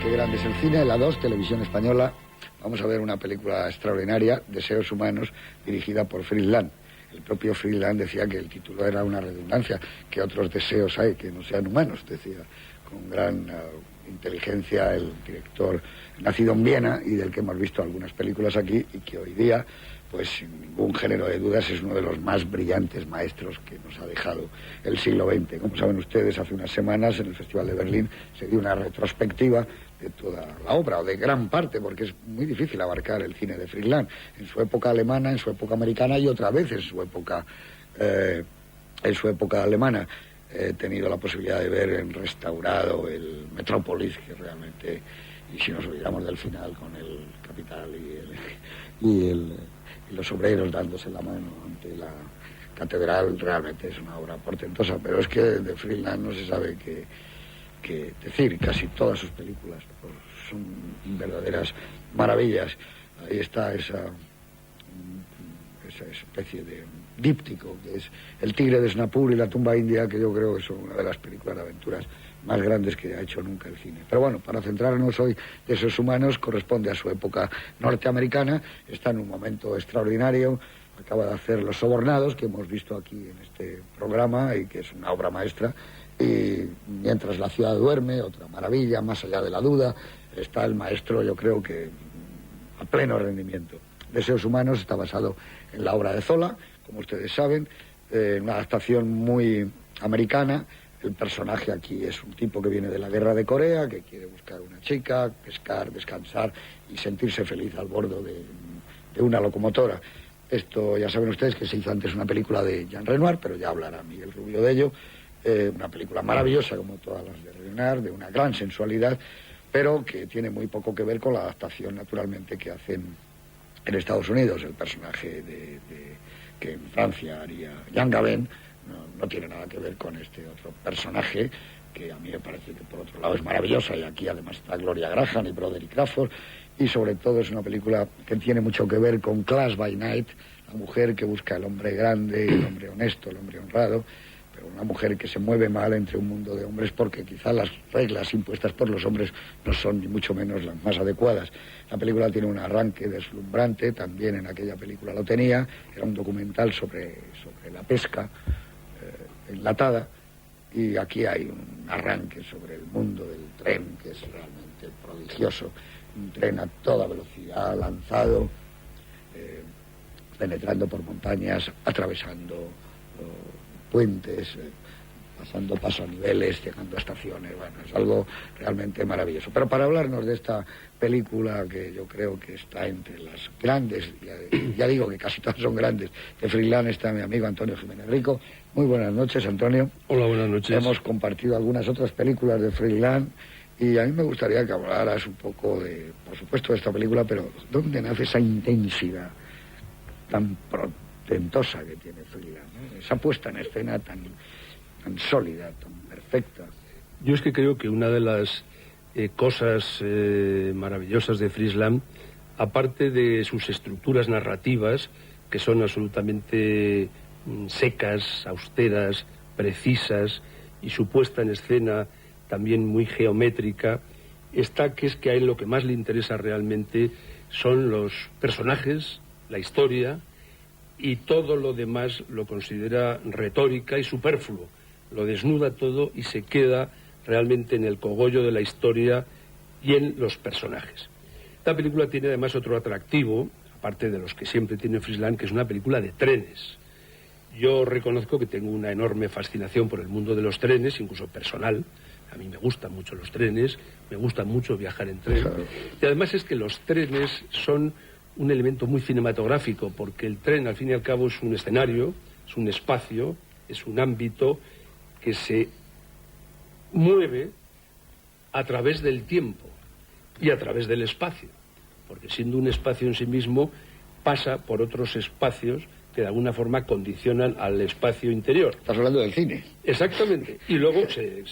qué grande es el cine, la 2, Televisión Española. Vamos a ver una película extraordinaria, Deseos Humanos, dirigida por Fritz Lang. El propio Fritz Lang decía que el título era una redundancia, que otros deseos hay que no sean humanos, decía, con gran inteligencia el director nacido en Viena y del que hemos visto algunas películas aquí y que hoy día, pues sin ningún género de dudas, es uno de los más brillantes maestros que nos ha dejado el siglo XX. Como saben ustedes, hace unas semanas en el Festival de Berlín se dio una retrospectiva de toda la obra, o de gran parte, porque es muy difícil abarcar el cine de Fritz Lang, en su época alemana, en su época americana y otra vez en su época alemana. He tenido la posibilidad de ver en restaurado el Metrópolis, que realmente, y si nos olvidamos del final con el Capital y los obreros dándose la mano ante la catedral, realmente es una obra portentosa, pero es que de Fritz Lang no se sabe qué decir. Casi todas sus películas pues, son verdaderas maravillas. Ahí está esa especie de díptico que es El tigre de Snapur y La tumba india, que yo creo que son una de las películas de aventuras más grandes que ha hecho nunca el cine. Pero bueno, para centrarnos hoy de Esos Humanos, corresponde a su época norteamericana, está en un momento extraordinario, acaba de hacer Los Sobornados, que hemos visto aquí en este programa y que es una obra maestra, y Mientras la ciudad duerme, otra maravilla, Más allá de la duda, está el maestro, yo creo que a pleno rendimiento. Deseos Humanos está basado en la obra de Zola, como ustedes saben, una adaptación muy americana. El personaje aquí es un tipo que viene de la guerra de Corea, que quiere buscar una chica, pescar, descansar y sentirse feliz al bordo de una locomotora. Esto ya saben ustedes que se hizo antes una película de Jean Renoir, pero ya hablará Miguel Rubio de ello. Una película maravillosa como todas las de Renoir, de una gran sensualidad, pero que tiene muy poco que ver con la adaptación naturalmente que hacen en Estados Unidos. El personaje que en Francia haría Jean Gabin no tiene nada que ver con este otro personaje, que a mí me parece que por otro lado es maravillosa, y aquí además está Gloria Graham y Broderick Crawford, y sobre todo es una película que tiene mucho que ver con Class by Night, la mujer que busca el hombre grande, el hombre honesto, el hombre honrado, pero una mujer que se mueve mal entre un mundo de hombres porque quizá las reglas impuestas por los hombres no son ni mucho menos las más adecuadas. La película tiene un arranque deslumbrante, también en aquella película lo tenía, era un documental sobre la pesca enlatada, y aquí hay un arranque sobre el mundo del tren que es realmente prodigioso, un tren a toda velocidad, lanzado, penetrando por montañas, atravesando puentes, pasando paso a niveles, llegando a estaciones. Bueno, es algo realmente maravilloso. Pero para hablarnos de esta película, que yo creo que está entre las grandes, ya digo que casi todas son grandes, de Fritz Lang, está mi amigo Antonio Jiménez Rico. Muy buenas noches, Antonio. Hola, buenas noches. Hemos compartido algunas otras películas de Fritz Lang, y a mí me gustaría que hablaras un poco de, por supuesto, de esta película, pero ¿dónde nace esa intensidad tan portentosa que tiene Fritz Lang, ¿no? Esa puesta en escena tan sólida, tan perfecta? Yo es que creo que una de las cosas maravillosas de Fritz Lang, aparte de sus estructuras narrativas, que son absolutamente secas, austeras, precisas, y su puesta en escena también muy geométrica, está que es que a él lo que más le interesa realmente son los personajes, la historia, y todo lo demás lo considera retórica y superfluo. Lo desnuda todo y se queda realmente en el cogollo de la historia y en los personajes. Esta película tiene además otro atractivo, aparte de los que siempre tiene Fritz Lang, que es una película de trenes. Yo reconozco que tengo una enorme fascinación por el mundo de los trenes, incluso personal. A mí me gustan mucho los trenes, me gusta mucho viajar en tren. Y además es que los trenes son un elemento muy cinematográfico, porque el tren al fin y al cabo es un escenario, es un espacio, es un ámbito que se mueve a través del tiempo y a través del espacio, porque siendo un espacio en sí mismo pasa por otros espacios que de alguna forma condicionan al espacio interior. Estás hablando del cine. Exactamente. Y luego se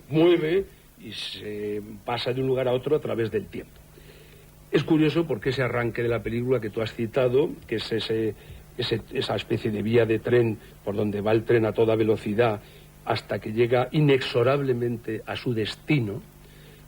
mueve y se pasa de un lugar a otro a través del tiempo. Es curioso porque ese arranque de la película que tú has citado, que es esa especie de vía de tren por donde va el tren a toda velocidad hasta que llega inexorablemente a su destino,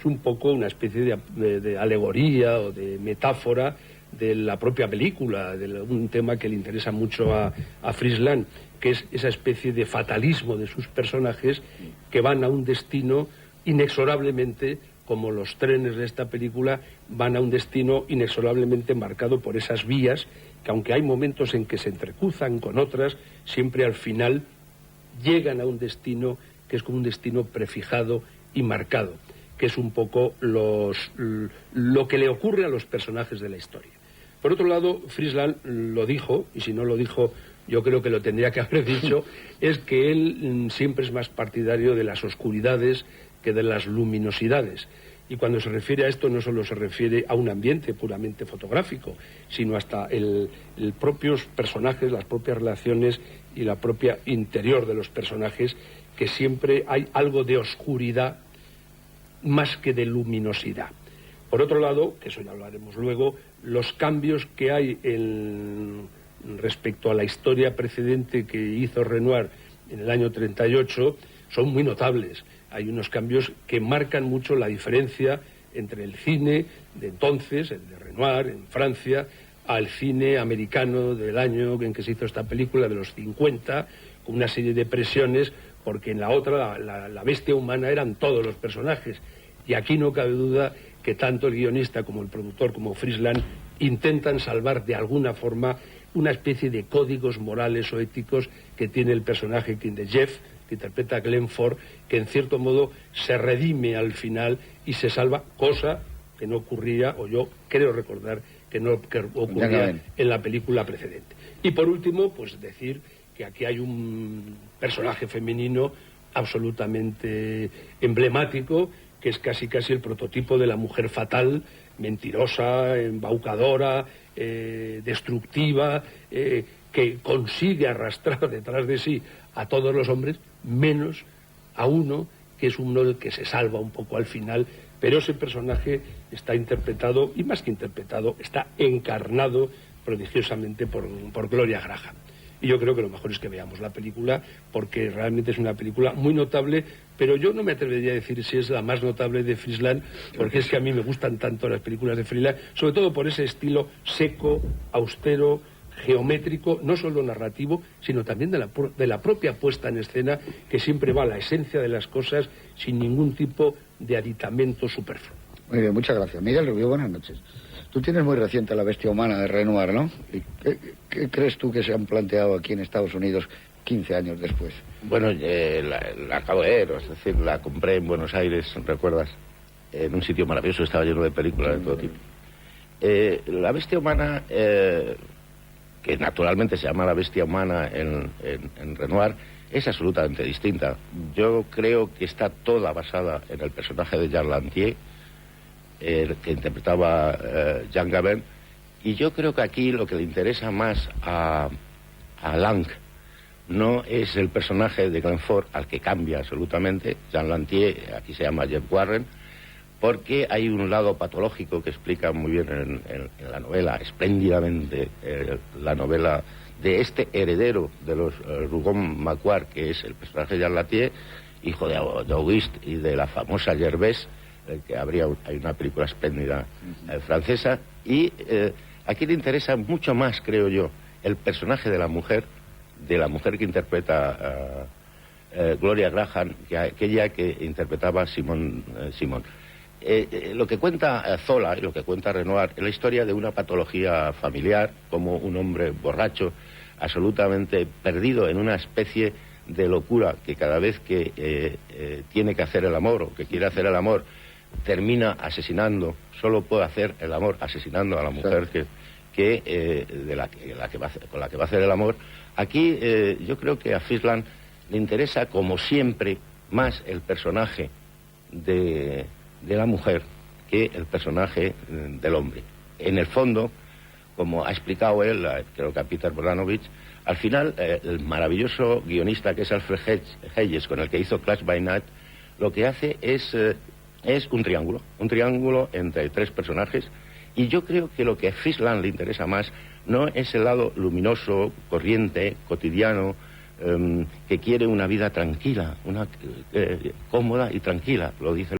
es un poco una especie de alegoría o de metáfora de la propia película, de un tema que le interesa mucho a Frisland, que es esa especie de fatalismo de sus personajes que van a un destino inexorablemente, como los trenes de esta película, van a un destino inexorablemente marcado por esas vías, que aunque hay momentos en que se entrecruzan con otras, siempre al final llegan a un destino que es como un destino prefijado y marcado, que es un poco lo que le ocurre a los personajes de la historia. Por otro lado, Frisland lo dijo, y si no lo dijo, yo creo que lo tendría que haber dicho, es que él siempre es más partidario de las oscuridades que de las luminosidades. Y cuando se refiere a esto no solo se refiere a un ambiente puramente fotográfico, sino hasta el propios personajes, las propias relaciones y la propia interior de los personajes, que siempre hay algo de oscuridad más que de luminosidad. Por otro lado, que eso ya hablaremos luego, los cambios que hay respecto a la historia precedente que hizo Renoir en el año 38 son muy notables. Hay unos cambios que marcan mucho la diferencia entre el cine de entonces, el de Renoir en Francia, al cine americano del año en que se hizo esta película, de los 50, con una serie de presiones, porque en la otra, la bestia humana eran todos los personajes. Y aquí no cabe duda que tanto el guionista como el productor como Frisland intentan salvar de alguna forma una especie de códigos morales o éticos que tiene el personaje de Jeff, que interpreta a Glenn Ford, que en cierto modo se redime al final y se salva, cosa que no ocurría, o yo creo recordar que ocurría en la película precedente. Y por último, pues decir que aquí hay un personaje femenino absolutamente emblemático, que es casi el prototipo de la mujer fatal, mentirosa, embaucadora, destructiva, que consigue arrastrar detrás de sí a todos los hombres, menos a uno, que es uno el que se salva un poco al final, pero ese personaje está interpretado, y más que interpretado, está encarnado prodigiosamente por Gloria Graham. Y yo creo que lo mejor es que veamos la película, porque realmente es una película muy notable, pero yo no me atrevería a decir si es la más notable de Frisland, porque es que a mí me gustan tanto las películas de Frisland, sobre todo por ese estilo seco, austero, geométrico, no solo narrativo, sino también de la propia puesta en escena, que siempre va a la esencia de las cosas sin ningún tipo de aditamento superfluo. Muy bien, muchas gracias. Miguel Rubio, buenas noches. Tú tienes muy reciente La bestia humana de Renoir, ¿no? ¿Qué crees tú que se han planteado aquí en Estados Unidos 15 años después? Bueno, la acabo de ver, es decir, la compré en Buenos Aires, ¿recuerdas? En un sitio maravilloso, estaba lleno de películas de todo tipo. La bestia humana, que naturalmente se llama La bestia humana en Renoir, es absolutamente distinta. Yo creo que está toda basada en el personaje de Jean Lantier, que interpretaba Jean Gabin, y yo creo que aquí lo que le interesa más a Lang no es el personaje de Glenn Ford, al que cambia absolutamente. Jean Lantier aquí se llama Jeff Warren, porque hay un lado patológico que explica muy bien en la novela, espléndidamente, la novela de este heredero de los Rougon-Macquart, que es el personaje de Jean Lantier, hijo de Auguste y de la famosa Gervais, que hay una película espléndida francesa, y aquí le interesa mucho más, creo yo, el personaje de la mujer que interpreta Gloria Graham, que aquella que interpretaba Simone. Lo que cuenta Zola y lo que cuenta Renoir es la historia de una patología familiar, como un hombre borracho, absolutamente perdido en una especie de locura, que cada vez que tiene que hacer el amor o que quiere hacer el amor, termina asesinando, solo puede hacer el amor asesinando a la mujer con la que va a hacer el amor. Aquí yo creo que a Frisland le interesa, como siempre, más el personaje de la mujer que el personaje del hombre. En el fondo, como ha explicado él, creo que a Peter Bogdanovich, al final el maravilloso guionista que es Alfred Hayes, con el que hizo Clash by Night, lo que hace es un triángulo entre tres personajes, y yo creo que lo que a Frisland le interesa más no es el lado luminoso, corriente, cotidiano, que quiere una vida tranquila, cómoda y tranquila, lo dice